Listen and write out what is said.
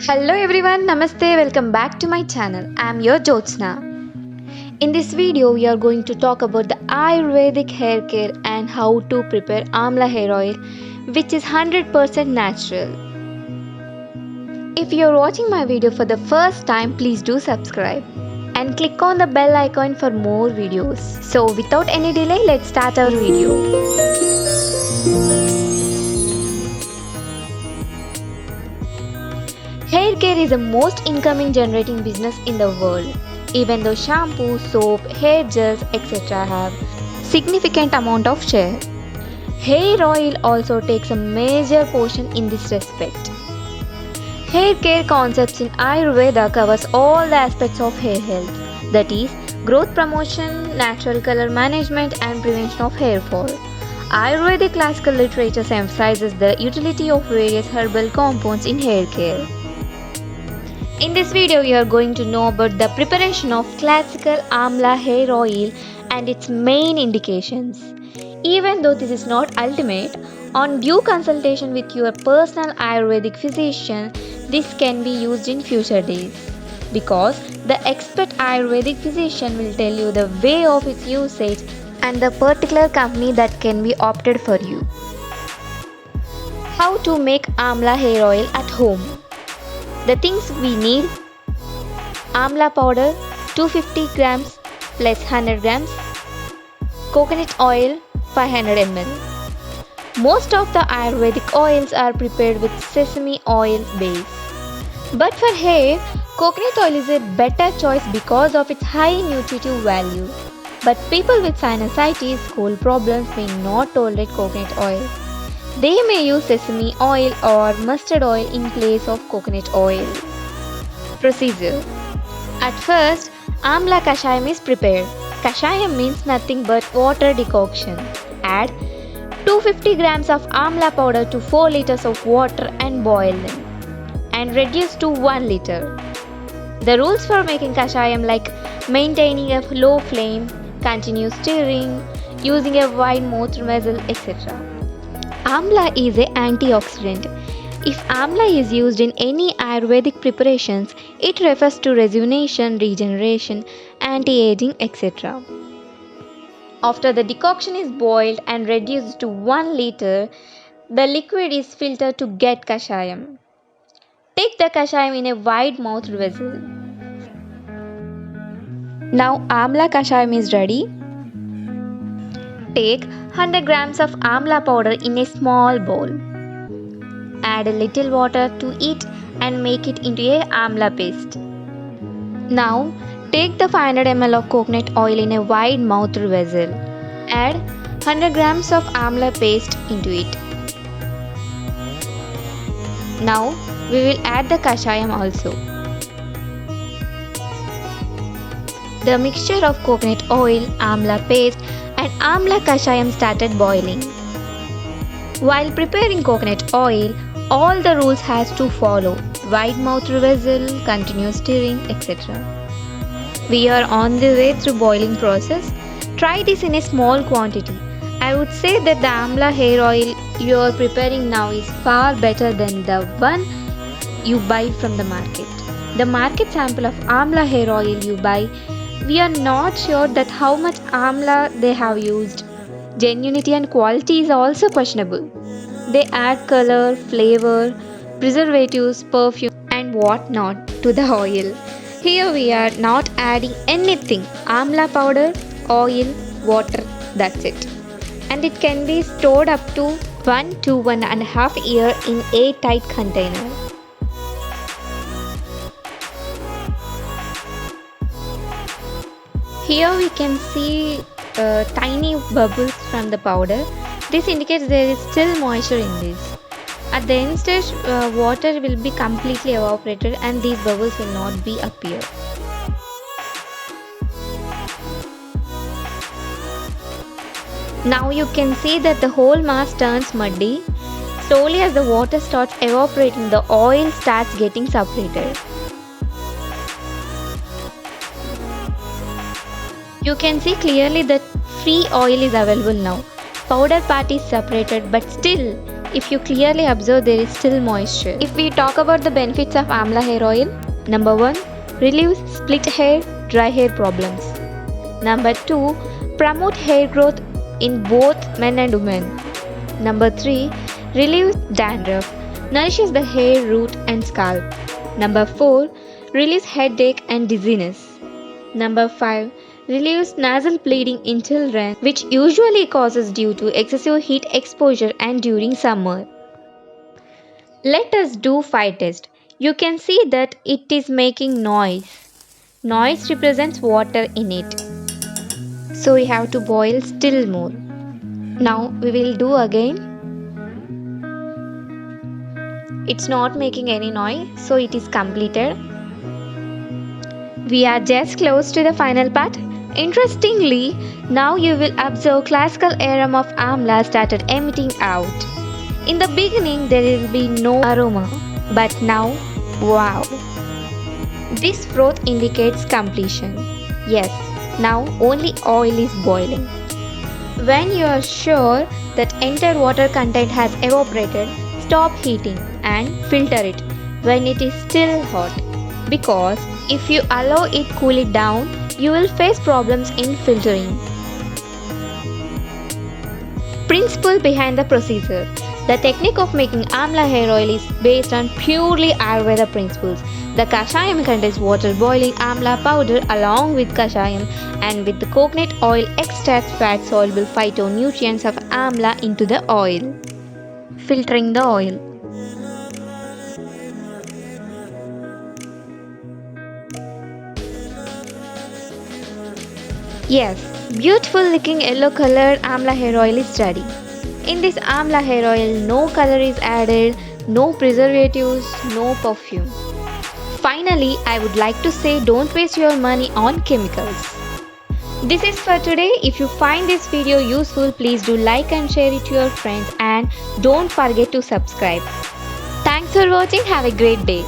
Hello everyone, Namaste, welcome back to my channel. I am your Jyotsna. In this video, we are going to talk about the Ayurvedic hair care and how to prepare Amla hair oil, which is 100% natural. If you are watching my video for the first time, please do subscribe and click on the bell icon for more videos. So without any delay, let's start our video. Hair care is the most income generating business in the world. Even though shampoo, soap, hair gels, etc. have significant amount of share, hair oil also takes a major portion in this respect. Hair care concepts in Ayurveda covers all the aspects of hair health, that is, growth promotion, natural color management and prevention of hair fall. Ayurvedic classical literature emphasizes the utility of various herbal compounds in hair care. In this video, you are going to know about the preparation of classical Amla hair oil and its main indications. Even though this is not ultimate, on due consultation with your personal Ayurvedic physician, this can be used in future days. Because the expert Ayurvedic physician will tell you the way of its usage and the particular company that can be opted for you. How to make Amla hair oil at home. The things we need: Amla powder 250 grams plus 100 grams, coconut oil 500 ml. Most of the Ayurvedic oils are prepared with sesame oil base. But for hair, coconut oil is a better choice because of its high nutritive value. But people with sinusitis, cold problems may not tolerate coconut oil. They may use sesame oil or mustard oil in place of coconut oil. Procedure. At first, Amla Kashayam is prepared. Kashayam means nothing but water decoction. Add 250 grams of Amla powder to 4 liters of water and boil them. And reduce to 1 liter. The rules for making Kashayam like maintaining a low flame, continuous stirring, using a wide mouth vessel, etc. Amla is an antioxidant. If amla is used in any Ayurvedic preparations, it refers to rejuvenation, regeneration, anti-aging, etc. After the decoction is boiled and reduced to 1 liter, the liquid is filtered to get kashayam. Take the kashayam in a wide mouthed vessel. Now amla kashayam is ready. Take 100 grams of amla powder in a small bowl. Add a little water to it and make it into a amla paste. Now take the 500 ml of coconut oil in a wide mouthed vessel. Add 100 grams of amla paste into it. Now we will add the kashayam also. The mixture of coconut oil, amla paste and amla kashayam started boiling. While preparing coconut oil, all the rules has to follow: wide mouthed vessel, continuous stirring, etc. We are on the way through boiling process. Try this in a small quantity. I would say that the amla hair oil you are preparing now is far better than the one you buy from the market. The market sample of amla hair oil you buy, we are not sure that how much amla they have used. Genuinity and quality is also questionable. They add color, flavor, preservatives, perfume and whatnot to the oil. Here we are not adding anything. Amla powder, oil, water, that's it. And it can be stored up to 1 to 1.5 years in a tight container. Here we can see tiny bubbles from the powder. This indicates there is still moisture in this. At the end stage, water will be completely evaporated and these bubbles will not be appear. Now you can see that the whole mass turns muddy. Slowly as the water starts evaporating, the oil starts getting separated. You can see clearly that free oil is available now. Powder part is separated, but still If you clearly observe, there is still moisture. If we talk about the benefits of Amla hair oil, number 1, relieves split hair, dry hair problems. Number 2, promote hair growth in both men and women. Number 3, relieves dandruff, nourishes the hair root and scalp. Number 4, relieves headache and dizziness. Number 5, relieves nasal bleeding in children, which usually causes due to excessive heat exposure and during summer. Let us do fire test. You can see that it is making noise. Noise represents water in it. So we have to boil still more. Now we will do again. It's not making any noise, so it is completed. We are just close to the final part. Interestingly, now you will observe classical aroma of amla started emitting out. In the beginning there will be no aroma, but now, wow! This froth indicates completion. Yes, now only oil is boiling. When you are sure that entire water content has evaporated, stop heating and filter it when it is still hot. Because if you allow it cool it down, you will face problems in filtering. Principle behind the procedure. The technique of making amla hair oil is based on purely Ayurveda principles. The kashayam contains water boiling amla powder along with kashayam and with the coconut oil extracts fat soluble phytonutrients of amla into the oil. Filtering the oil. Yes, beautiful looking yellow colored amla hair oil is ready. In this amla hair oil, no color is added, no preservatives, no perfume. Finally, I would like to say don't waste your money on chemicals. This is for today. If you find this video useful, please do like and share it to your friends and don't forget to subscribe. Thanks for watching. Have a great day.